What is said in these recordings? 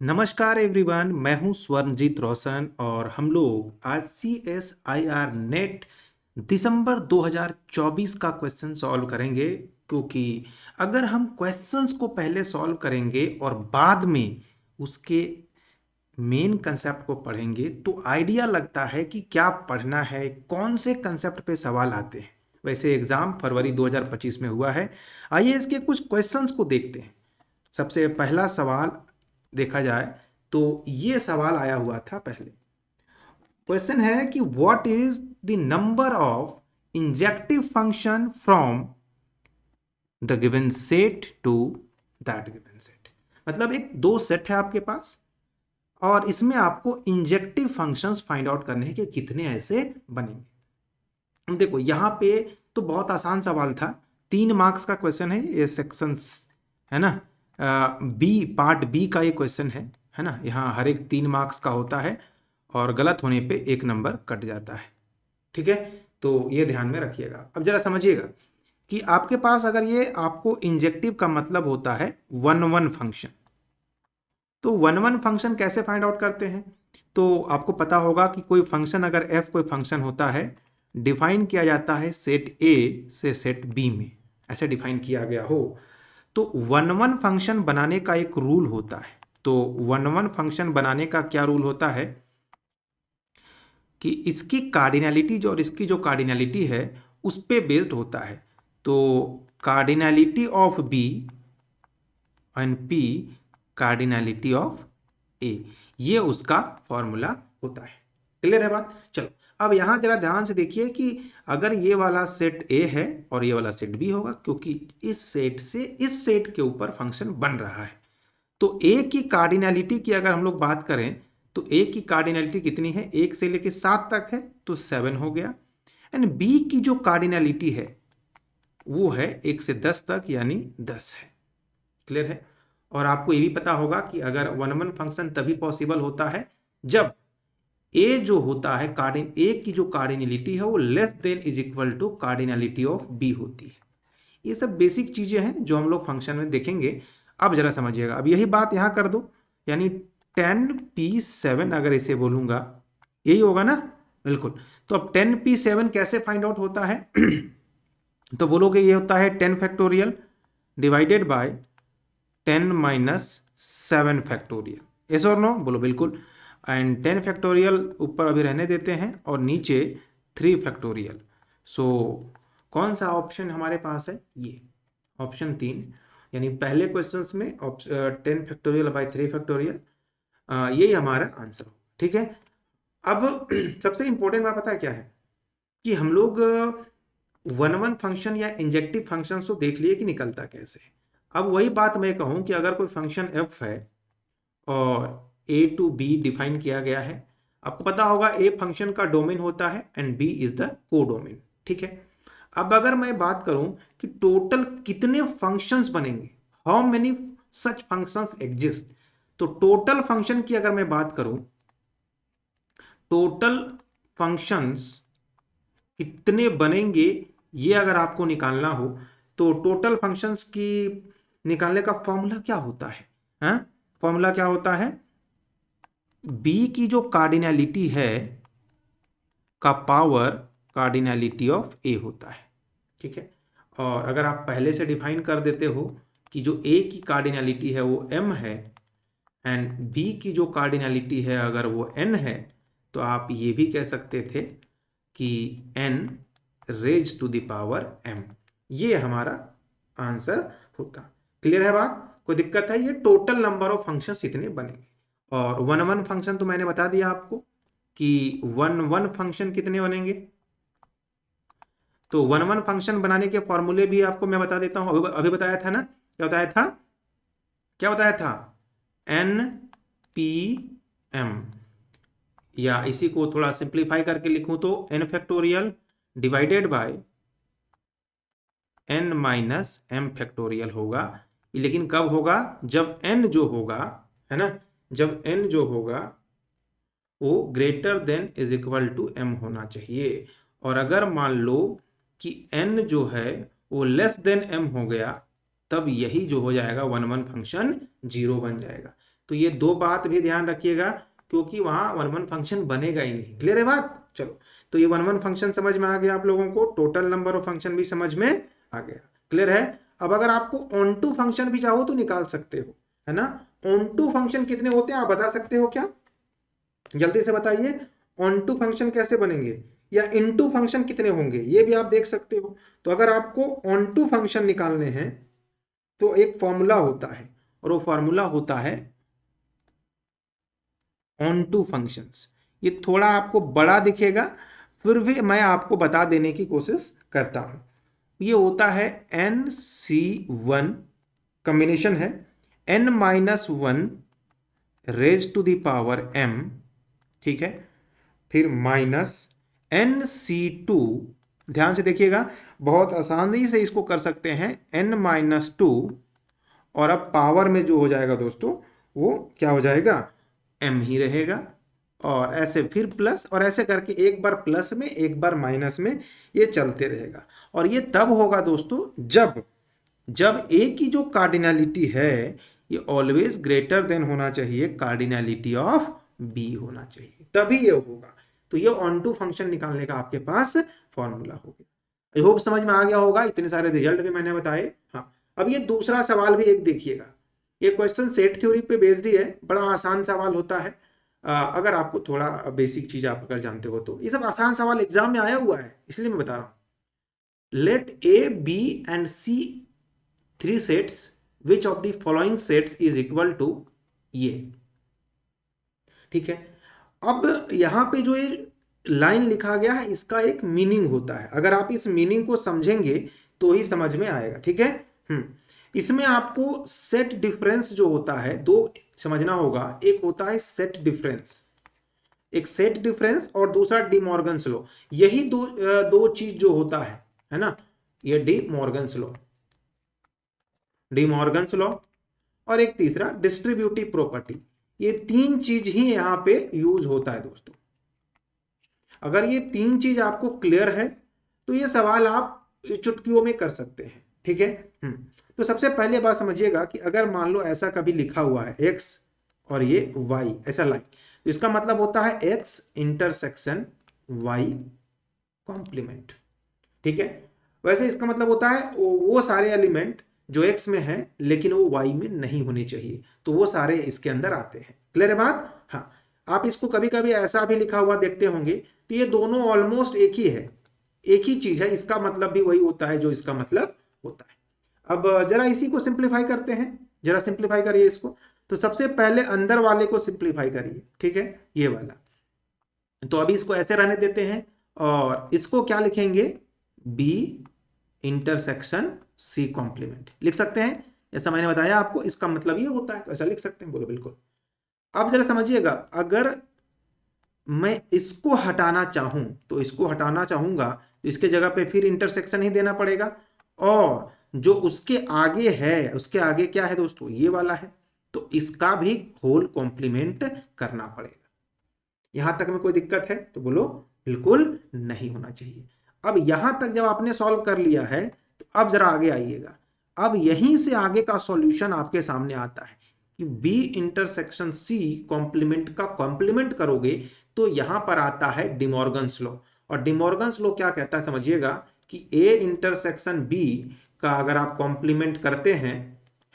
नमस्कार एवरीवन, मैं हूं स्वर्णजीत रोशन और हम लोग आज CSIR नेट दिसंबर 2024 का क्वेश्चन सॉल्व करेंगे। क्योंकि अगर हम क्वेश्चंस को पहले सॉल्व करेंगे और बाद में उसके मेन कंसेप्ट को पढ़ेंगे तो आइडिया लगता है कि क्या पढ़ना है, कौन से कंसेप्ट पे सवाल आते हैं। वैसे एग्जाम फरवरी 2025 में हुआ है। आइए इसके कुछ क्वेश्चंस को देखते हैं। सबसे पहला सवाल देखा जाए तो ये सवाल आया हुआ था पहले। क्वेश्चन है कि what is the number of injective function from the given set to that given set. मतलब एक दो सेट है आपके पास और इसमें आपको इंजेक्टिव फंक्शंस फाइंड आउट करने हैं कि कितने ऐसे बनेंगे। अब देखो यहाँ पे तो बहुत आसान सवाल था, 3 मार्क्स का क्वेश्चन है ये, सेक्शन है ना, बी पार्ट बी का ये क्वेश्चन है ना। यहाँ हर एक 3 मार्क्स का होता है और गलत होने पे 1 नंबर कट जाता है। ठीक है, तो ये ध्यान में रखिएगा। अब जरा समझिएगा कि आपके पास अगर ये आपको इंजेक्टिव का मतलब होता है 1-1 फंक्शन, तो 1-1 फंक्शन कैसे फाइंड आउट करते हैं। तो आपको पता होगा कि कोई फंक्शन, अगर एफ कोई फंक्शन होता है, डिफाइन किया जाता है सेट ए से सेट बी में, ऐसे डिफाइन किया गया हो तो 1-1 फंक्शन बनाने का एक रूल होता है। तो 1-1 फंक्शन बनाने का क्या रूल होता है कि इसकी कार्डिनैलिटी जो और इसकी जो कार्डिनैलिटी है उस पे बेस्ड होता है। तो cardinality of B and P cardinality of A, ये उसका फॉर्मूला होता है। क्लियर है बात। चलो अब यहां जरा ध्यान से देखिए कि अगर ये वाला सेट ए है और ये वाला सेट बी होगा, क्योंकि इस सेट से इस सेट के ऊपर फंक्शन बन रहा है। तो ए की कार्डिनैलिटी की अगर हम लोग बात करें तो ए की कार्डिनैलिटी कितनी है, 1 से लेकर 7 तक है तो 7 हो गया। एंड बी की जो कार्डिनैलिटी है वो है 1 से 10 तक, यानी 10 है। क्लियर है। और आपको ये भी पता होगा कि अगर 1-1 फंक्शन तभी पॉसिबल होता है जब ए जो होता है ए की जो कार्डिनैलिटी है वो less than is equal to cardinality of B होती है। ये सब बेसिक चीजें हैं जो हम लोग फंक्शन में देखेंगे। अब जरा समझिएगा, अब यही बात यहां कर दो, यानी 10p7 अगर इसे बोलूंगा यही होगा ना, बिल्कुल। तो अब 10p7 कैसे फाइंड आउट होता है तो बोलोगे ये होता है 10 factorial divided by 10 minus 7 factorial. Yes और नो, बोलो बिल्कुल। एंड 10 फैक्टोरियल ऊपर अभी रहने देते हैं और नीचे 3 फैक्टोरियल। सो कौन सा ऑप्शन हमारे पास है, ये ऑप्शन 3, यानी पहले क्वेश्चंस में 10 फैक्टोरियल बाय 3 फैक्टोरियल, यही हमारा आंसर हो। ठीक है। अब सबसे इंपॉर्टेंट बात पता है क्या है कि हम लोग 1-1 फंक्शन या इंजेक्टिव फंक्शन तो देख लिए कि निकलता कैसे है। अब वही बात मैं कहूं कि अगर कोई फंक्शन एफ है और ए टू बी डिफाइन किया गया है, आपको पता होगा ए फंक्शन का डोमेन होता है and B is the codomain. ठीक है। अब अगर मैं बात करूं कि टोटल कितने फंक्शंस बनेंगे, how many such functions exist, तो टोटल फंक्शन की अगर मैं बात करूं, टोटल फंक्शंस कितने बनेंगे ये अगर आपको निकालना हो तो टोटल फंक्शंस की निकालने का फॉर्मूला क्या होता है, फॉर्मूला क्या होता है, बी की जो कार्डिनैलिटी है का पावर कार्डिनैलिटी ऑफ ए होता है। ठीक है। और अगर आप पहले से डिफाइन कर देते हो कि जो ए की कार्डिनैलिटी है वो m है एंड बी की जो कार्डिनैलिटी है अगर वो n है, तो आप ये भी कह सकते थे कि n raise to the power m, ये हमारा आंसर होता। क्लियर है बात, कोई दिक्कत है। ये टोटल नंबर ऑफ फंक्शंस इतने बनेंगे। और 1-1 फंक्शन तो मैंने बता दिया आपको कि 1-1 फंक्शन कितने बनेंगे। तो 1-1 फंक्शन बनाने के फॉर्मूले भी आपको मैं बता देता हूं, अभी बताया था ना, क्या बताया था, क्या बताया था, NPM, या इसी को थोड़ा सिंप्लीफाई करके लिखूं तो n factorial divided by n minus m factorial होगा। लेकिन कब होगा, जब n जो होगा, है ना, जब n जो होगा वो greater than is equal to m होना चाहिए। और अगर मान लो कि n जो है वो लेस देन m हो गया, तब यही जो हो जाएगा 1 1 फंक्शन 0 बन जाएगा। तो ये दो बात भी ध्यान रखिएगा, क्योंकि वहां 1 1 फंक्शन बनेगा ही नहीं। क्लियर है बात? चलो, तो ये 1 1 फंक्शन समझ में आ गया आप लोगों को, टोटल नंबर ऑफ फंक्शन भी समझ में आ गया। क्लियर है? अब अगर आपको ऑन टू फंक्शन भी चाहो तो निकाल सकते हो, है ना। ऑन टू फंक्शन कितने होते हैं आप बता सकते हो क्या? जल्दी से बताइए, ऑन टू फंक्शन कैसे बनेंगे, या इनटू फंक्शन कितने होंगे, ये भी आप देख सकते हो। तो अगर आपको ऑन टू फंक्शन निकालने हैं तो एक फॉर्मूला होता है, और वो फॉर्मूला होता है ऑन टू फंक्शंस। ये थोड़ा आपको बड़ा दिखेगा, फिर भी मैं आपको बता देने की कोशिश करता हूं। ये होता है NC1, कॉम्बिनेशन है n-1 raise to the power m, ठीक है, फिर माइनस NC2, ध्यान से देखिएगा, बहुत आसानी से इसको कर सकते हैं, n-2, और अब पावर में जो हो जाएगा दोस्तों वो क्या हो जाएगा, m ही रहेगा, और ऐसे फिर प्लस, और ऐसे करके एक बार प्लस में एक बार माइनस में ये चलते रहेगा। और ये तब होगा दोस्तों जब a की जो कार्डिनलिटी है ये ऑलवेज ग्रेटर देन होना चाहिए कार्डिनलिटी ऑफ b होना चाहिए, तभी ये होगा। तो ये ऑन टू फंक्शन निकालने का आपके पास फॉर्मूला हो गया। आई होप समझ में आ गया होगा, इतने सारे रिजल्ट भी मैंने बताए। हाँ, अब ये दूसरा सवाल भी एक देखिएगा, ये क्वेश्चन सेट थ्योरी पे बेस्ड ही है, बड़ा आसान सवाल होता है। अगर आपको थोड़ा बेसिक चीज आप अगर जानते हो तो, ये सब आसान सवाल एग्जाम में आया हुआ है, इसलिए मैं बता रहा हूं। Let A, B and C 3 sets, which of the following sets is equal to ये, ठीक है। अब यहां पे जो ये लाइन लिखा गया है इसका एक मीनिंग होता है, अगर आप इस मीनिंग को समझेंगे तो ही समझ में आएगा, ठीक है। इसमें आपको सेट डिफरेंस जो होता है दो समझना होगा, एक होता है सेट डिफरेंस, एक सेट डिफरेंस, और दूसरा डी मॉर्गन्स लॉ। यही दो चीज जो होता है ना, ये डी मॉर्गन्स लॉ, और एक तीसरा डिस्ट्रीब्यूटिव प्रॉपर्टी। ये तीन चीज ही यहां पे यूज होता है दोस्तों। अगर ये तीन चीज आपको क्लियर है तो ये सवाल आप चुटकियों में कर सकते हैं, ठीक है। तो सबसे पहले बात समझिएगा कि अगर मान लो ऐसा कभी लिखा हुआ है x और ये y, ऐसा लाइन, तो इसका मतलब होता है x इंटरसेक्शन y कॉम्प्लीमेंट, ठीक है। वैसे इसका मतलब होता है वो सारे एलिमेंट जो x में है लेकिन वो y में नहीं होने चाहिए, तो वो सारे इसके अंदर आते हैं। क्लियर है बात? हाँ, आप इसको कभी कभी ऐसा भी लिखा हुआ देखते होंगे, तो ये दोनों ऑलमोस्ट एक ही है, एक ही चीज है, इसका मतलब भी वही होता है जो इसका मतलब होता है। अब जरा इसी को सिंप्लीफाई करते हैं, जरा सिंप्लीफाई करिए इसको। तो सबसे पहले अंदर वाले को सिंप्लीफाई करिए, ठीक है, ये वाला। तो अभी इसको ऐसे रहने देते हैं, और इसको क्या लिखेंगे, b इंटरसेक्शन c कॉम्प्लीमेंट लिख सकते हैं। जैसा मैंने बताया आपको, इसका मतलब ये होता है, तो ऐसा लिख सकते हैं, बोलो बिल्कुल। अब जरा समझिएगा, अगर मैं इसको हटाना चाहूं तो इसको हटाना चाहूंगा तो इसके जगह पे फिर इंटरसेक्शन ही देना पड़ेगा, और जो उसके आगे है, उसके आगे क्या है दोस्तों, ये वाला है, तो इसका भी होल कॉम्प्लीमेंट करना पड़ेगा। यहां तक में कोई दिक्कत है तो बोलो बिल्कुल नहीं होना चाहिए। अब यहां तक जब आपने सॉल्व कर लिया है तो अब जरा आगे आइएगा। अब यहीं से आगे का सॉल्यूशन आपके सामने आता है कि B इंटरसेक्शन C कॉम्प्लीमेंट का कॉम्प्लीमेंट करोगे तो यहां पर आता है डिमॉर्गन्स लॉ। और डिमॉर्गन्स लॉ क्या कहता है समझिएगा, कि A इंटरसेक्शन B का अगर आप कॉम्प्लीमेंट करते हैं,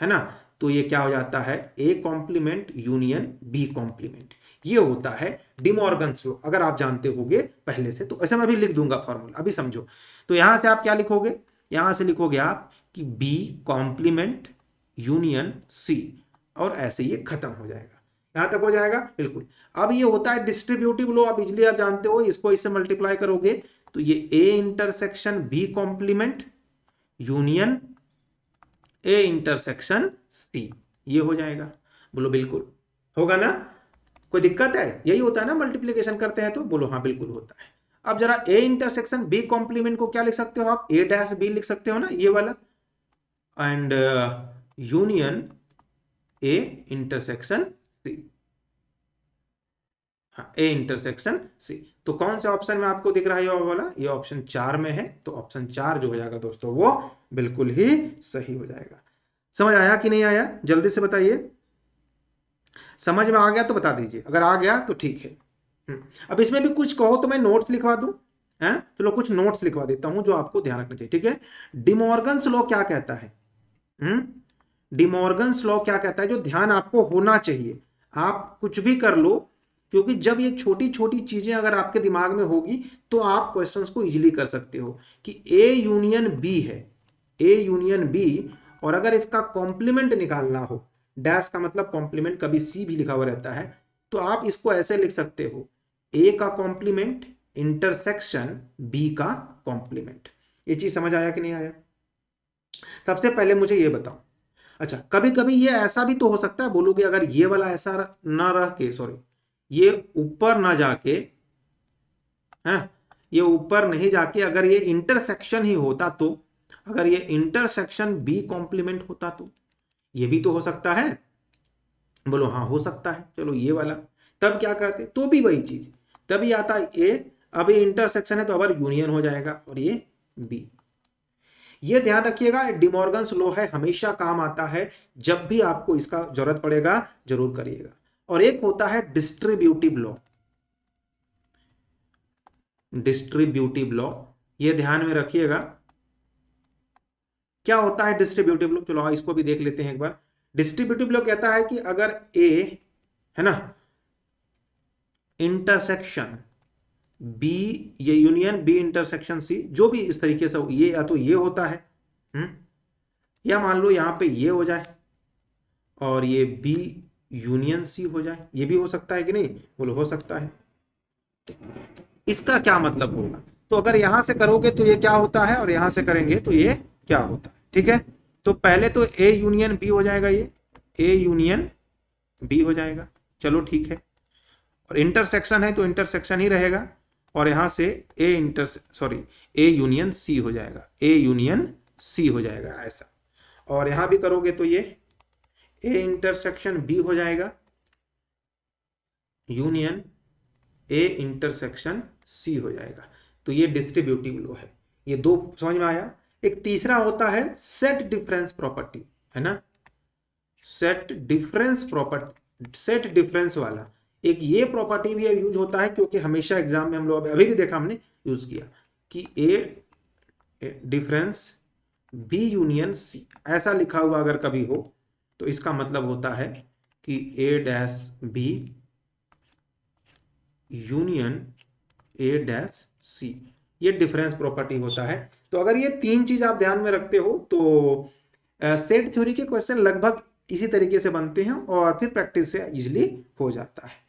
है ना, तो ये क्या हो जाता है, A complement union B complement. ये होता है डिमॉर्गन्स लॉ, अगर आप जानते होंगे पहले से, तो ऐसे मैं भी लिख दूंगा फॉर्मूला, अभी समझो। तो यहां से आप क्या लिखोगे, यहां से लिखोगे आप कि B कॉम्प्लीमेंट यूनियन C, और ऐसे ये खत्म हो जाएगा, यहां तक हो जाएगा बिल्कुल। अब ये होता है डिस्ट्रीब्यूटिव लॉ, अब इजली आप जानते हो, इसको इससे मल्टीप्लाई करोगे तो ये A intersection B complement union A intersection C, ये हो जाएगा। बोलो बिल्कुल होगा ना, कोई दिक्कत है? यही होता है ना मल्टीप्लिकेशन करते हैं तो, बोलो हाँ बिल्कुल होता है। अब जरा A इंटरसेक्शन B कॉम्प्लीमेंट को क्या लिख सकते हो आप, A डैश B लिख सकते हो ना, ये वाला, and union A intersection C, हाँ A इंटरसेक्शन C। तो कौन से ऑप्शन में आपको दिख रहा है ये वाला, ये ऑप्शन 4 में है, तो ऑप्शन 4 जो हो जाएगा दोस्तों वो बिल्कुल ही सही हो जाएगा। समझ आया कि नहीं आया, जल्दी से बताइए। समझ में आ गया तो बता दीजिए, अगर आ गया तो ठीक है। अब इसमें भी कुछ कहो तो मैं नोट्स लिखवा दूं, हैं? चलो कुछ नोट्स लिखवा देता हूं जो आपको ध्यान रखना चाहिए, ठीक है। डिमॉर्गन्स लॉ क्या कहता है? डिमॉर्गन्स लॉ क्या कहता है, जो ध्यान आपको होना चाहिए। आप कुछ भी कर लो, क्योंकि जब ये छोटी छोटी चीजें अगर आपके दिमाग में होगी तो आप क्वेश्चंस को इजीली कर सकते हो कि ए यूनियन बी है, ए यूनियन बी, और अगर इसका कॉम्प्लीमेंट निकालना हो, डैश का मतलब कॉम्प्लीमेंट, कभी सी भी लिखा हुआ रहता है, तो आप इसको ऐसे लिख सकते हो, ए का कॉम्प्लीमेंट इंटरसेक्शन बी का कॉम्प्लीमेंट। ये चीज समझ आया कि नहीं आया? सबसे पहले मुझे ये बताओ, अच्छा कभी कभी ये ऐसा भी तो हो सकता है, बोलोगे अगर ये वाला ऐसा ना रह के, सॉरी ये ऊपर ना जाके, है ना, ये ऊपर नहीं जाके अगर ये इंटरसेक्शन ही होता, तो अगर ये इंटरसेक्शन बी कॉम्प्लीमेंट होता तो ये भी तो हो सकता है। बोलो हाँ हो सकता है, चलो ये वाला, तब क्या करते, तो भी वही चीज, तभी आता ए, अब ये इंटरसेक्शन है तो अब यूनियन हो जाएगा और ये बी। ये ध्यान रखिएगा, डिमॉर्गन्स लॉ है, हमेशा काम आता है, जब भी आपको इसका जरूरत पड़ेगा जरूर करिएगा। और एक होता है डिस्ट्रीब्यूटिव लॉ, डिस्ट्रीब्यूटिव लॉ, ये ध्यान में रखिएगा। क्या होता है डिस्ट्रीब्यूटिव लॉ, चलो इसको भी देख लेते हैं एक बार। डिस्ट्रीब्यूटिव लॉ कहता है कि अगर ए, है ना, इंटरसेक्शन बी, ये यूनियन बी इंटरसेक्शन सी, जो भी इस तरीके से ये, या तो ये होता है, या मान लो यहां पे ये हो जाए और ये बी यूनियन सी हो जाए, ये भी हो सकता है कि नहीं, बोलो हो सकता है। इसका क्या मतलब होगा, तो अगर यहां से करोगे तो ये क्या होता है, और यहां से करेंगे तो ये क्या होता है, ठीक है। तो पहले तो ए यूनियन बी हो जाएगा, ये ए यूनियन बी हो जाएगा, चलो ठीक है। और इंटरसेक्शन है तो इंटरसेक्शन ही रहेगा, और यहां से ए यूनियन सी हो जाएगा, ए यूनियन सी हो जाएगा ऐसा। और यहां भी करोगे तो ये ए इंटरसेक्शन बी हो जाएगा, यूनियन ए इंटरसेक्शन सी हो जाएगा। तो ये डिस्ट्रीब्यूटिव लॉ है, ये दो समझ में आया। एक तीसरा होता है सेट डिफरेंस प्रॉपर्टी, है ना, set difference property, set difference वाला एक ये प्रॉपर्टी भी यूज होता है, क्योंकि हमेशा एग्जाम में हम लोग अभी भी देखा हमने यूज किया कि ए डिफरेंस बी यूनियन सी, ऐसा लिखा हुआ अगर कभी हो तो इसका मतलब होता है कि A dash B union A dash C, ये डिफरेंस प्रॉपर्टी होता है। तो अगर ये तीन चीज आप ध्यान में रखते हो तो सेट थ्योरी के क्वेश्चन लगभग इसी तरीके से बनते हैं और फिर प्रैक्टिस से इजीली हो जाता है।